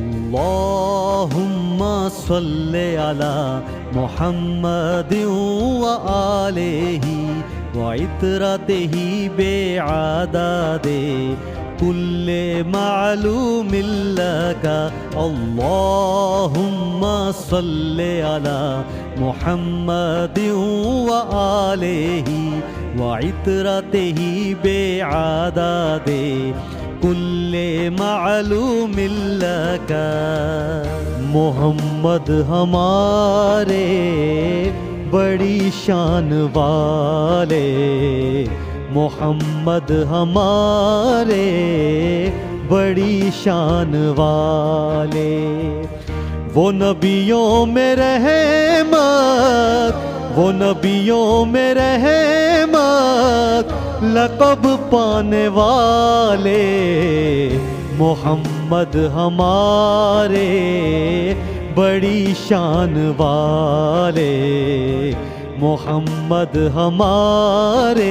اللہم صلی علی محمد وآلہ وعطرتہ بعدد کل معلوم لک اللہم صلی علی محمد وآلہ وعطرتہ بعدد کل معلوم لک محمد ہمارے بڑی شان والے محمد ہمارے بڑی شان والے وہ نبیوں میں رحمت وہ نبیوں میں رحمت لقب پانے والے محمد ہمارے بڑی شان والے محمد ہمارے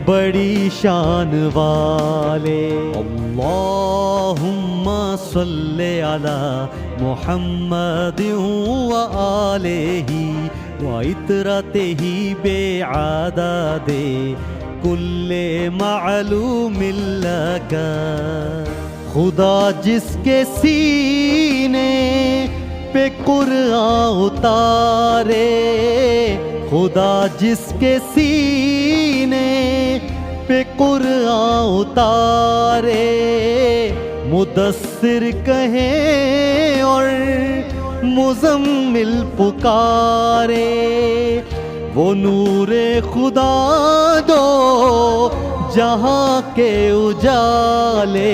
بڑی شان والے اللہم صلی علی محمد وآلہ وعطرتہ بعدد کل معلوم لک خدا جس کے سینے پہ قرآن اتارے خدا جس کے سینے پہ قرآن اتارے مدثر کہیں اور مزمل پکارے وہ نور خدا دو جہاں کے اجالے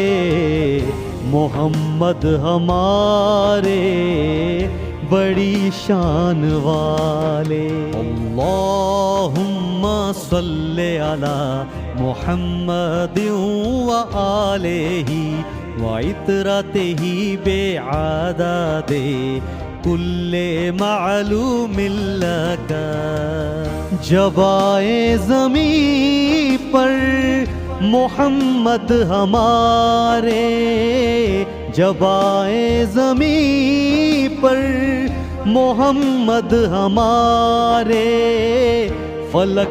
محمد ہمارے بڑی شان والے اللہم صلی علی محمد وآلہ وعطرتہ بعدد کل معلوم لک جب آئے زمین پر محمد ہمارے جب آئے زمین پر محمد ہمارے فلک